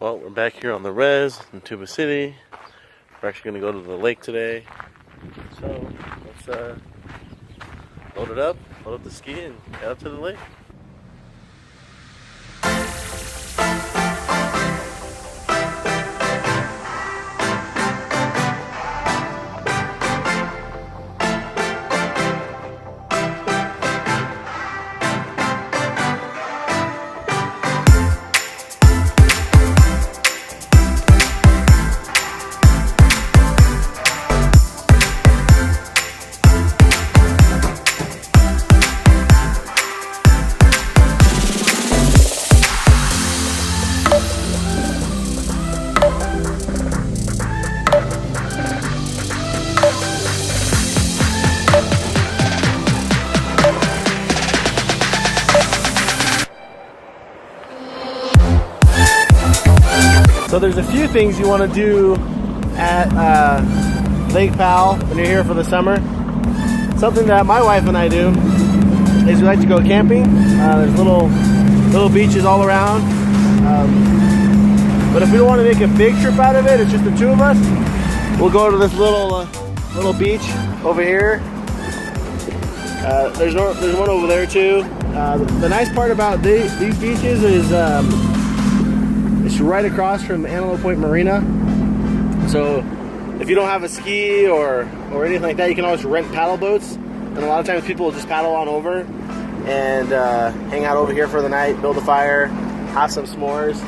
Well, we're back here on the res in Tuba City. We're actually going to go to the lake today. So let's load up the ski and head up to the lake. So there's a few things you want to do at Lake Powell when you're here for the summer. Something that my wife and I do is we like to go camping. There's little beaches all around. But if we don't want to make a big trip out of it, it's just the two of us, we'll go to this little beach over here. There's one over there too. The nice part about these beaches is it's right across from Antelope Marina. So if you don't have a ski or anything like that, you can always rent paddle boats. And a lot of times people will just paddle on over and hang out over here for the night, build a fire, have some s'mores.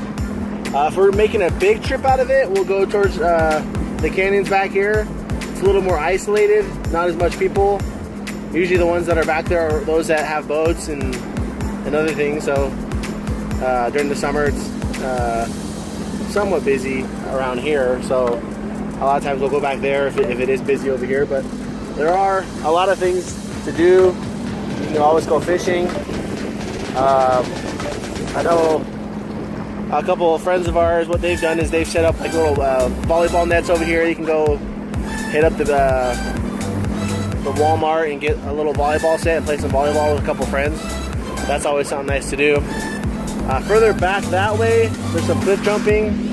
If we're making a big trip out of it, we'll go towards the canyons back here. It's a little more isolated, not as much people. Usually the ones that are back there are those that have boats and other things. So during the summer, it's somewhat busy around here, so a lot of times we'll go back there if it is busy over here. But there are a lot of things to do. You can always go fishing. I know a couple of friends of ours, what they've done is they've set up like little volleyball nets over here. You can go hit up the Walmart and get a little volleyball set and play some volleyball with a couple friends. That's always something nice to do. Further back that way, there's some cliff jumping.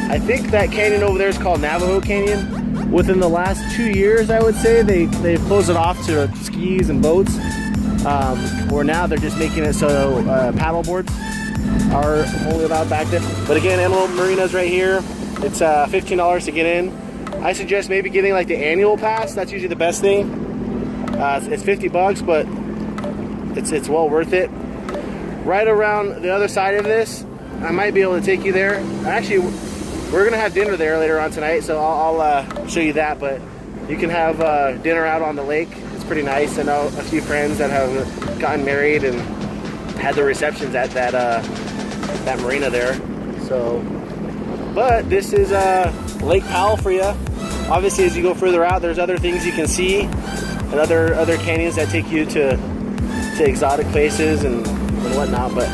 I think that canyon over there is called Navajo Canyon. Within the last 2 years, I would say, they've closed it off to skis and boats. Or now they're just making it so paddle boards are only allowed back there. But again, Antelope Marina's right here. It's $15 to get in. I suggest maybe getting like the annual pass. That's usually the best thing. It's $50, but it's well worth it. Right around the other side of this, I might be able to take you there. Actually, we're gonna have dinner there later on tonight, so I'll show you that. But you can have dinner out on the lake. It's pretty nice. I know a few friends that have gotten married and had their receptions at that marina there. So, but this is Lake Powell for you. Obviously, as you go further out, there's other things you can see and other canyons that take you to exotic places and whatnot. But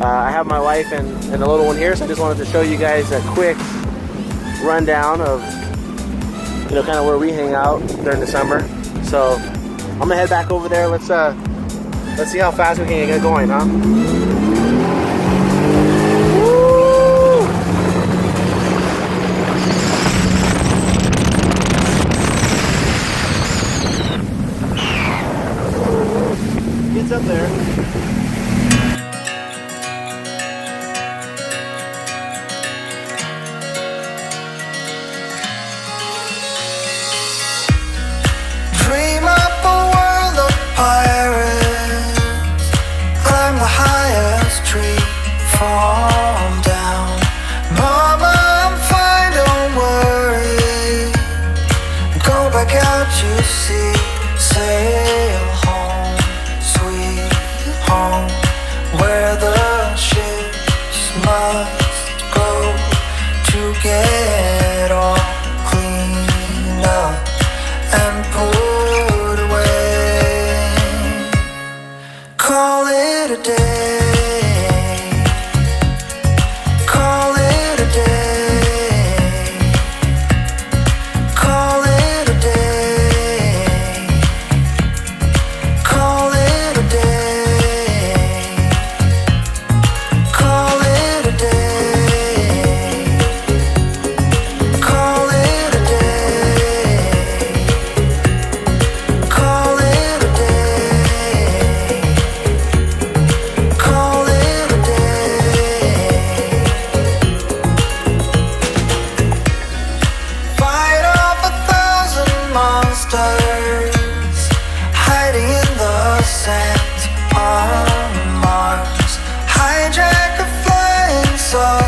I have my wife and the little one here, so I just wanted to show you guys a quick rundown of kind of where we hang out during the summer. So I'm gonna head back over there. Let's see how fast we can get going, huh? Woo! Gets up there.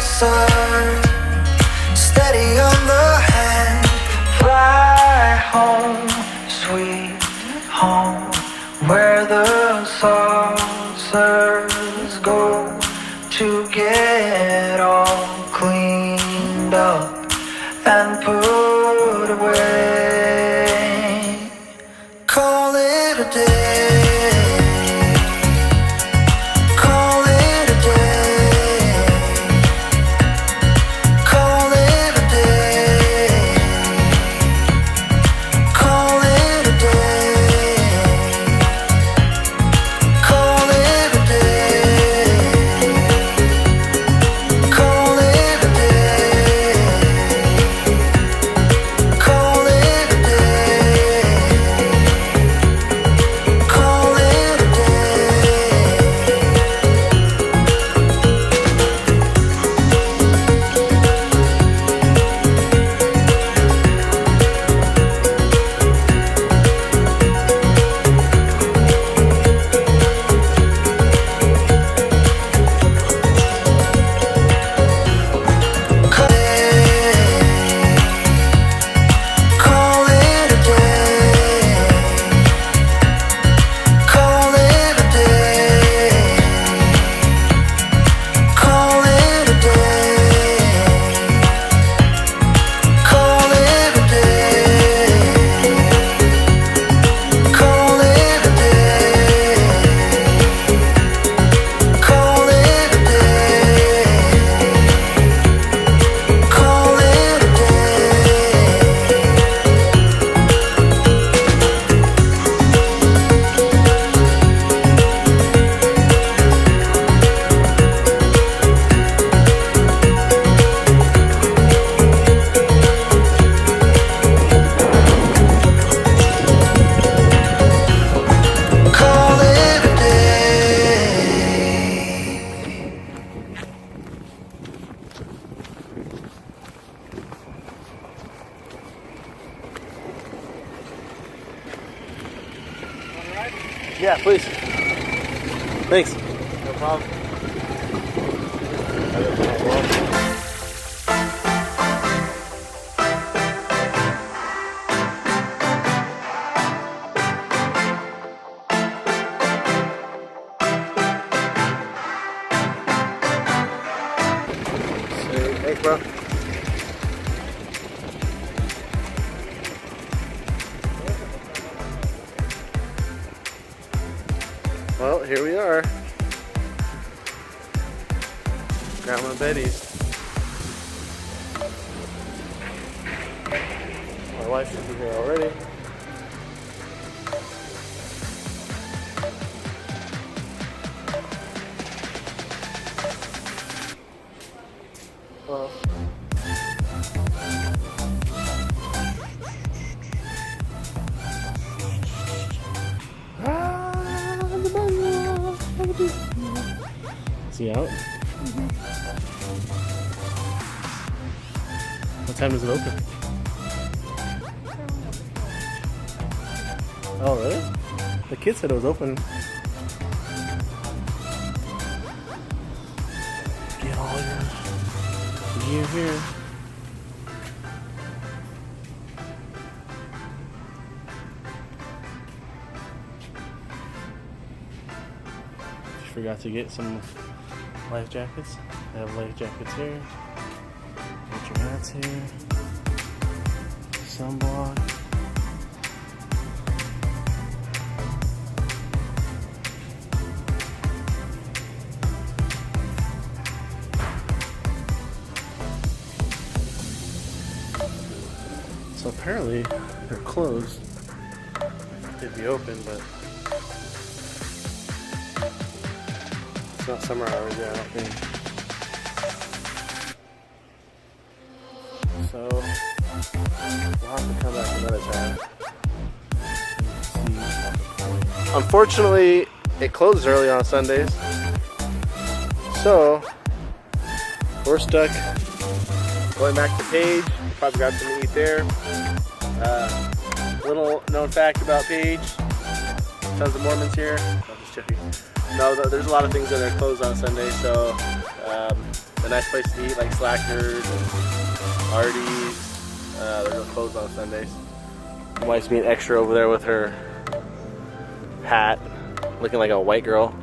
saucer, steady on the hand. Fly home, sweet home, where the saucers go to get all cleaned up and put away. Call it a day. Yeah, please. Thanks. No problem. Thanks, bro. Well, here we are. Grandma Betty's. My wife should be here already. Well. Is he out? Mm-hmm. What time does it open? Oh, really? The kid said it was open. Get all your gear here. Forgot to get some life jackets. I have life jackets here. Get your hats here. Sunblock. So apparently they're closed. They'd be open, but it's not summer hours yet, I don't think. So we'll have to come back another time. Unfortunately, it closes early on Sundays. So we're stuck going back to Page. Probably got something to eat there. Little known fact about Page. Tons of Mormons here. No, just joking. No, there's a lot of things that are closed on Sunday, so a nice place to eat, like Slackers and Artie's. They're closed on Sundays. My wife's being extra over there with her hat, looking like a white girl.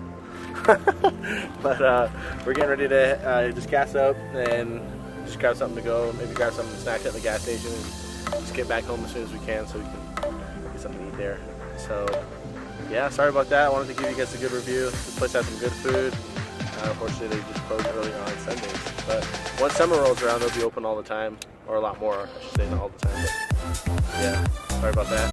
But we're getting ready to just gas up and just grab something to go, maybe grab something to snack at the gas station and just get back home as soon as we can so we can get something to eat there. So yeah, sorry about that. I wanted to give you guys a good review. The place has some good food. Unfortunately, they just close early on Sundays. But once summer rolls around, they'll be open all the time, or a lot more, I should say, not all the time. But yeah, sorry about that.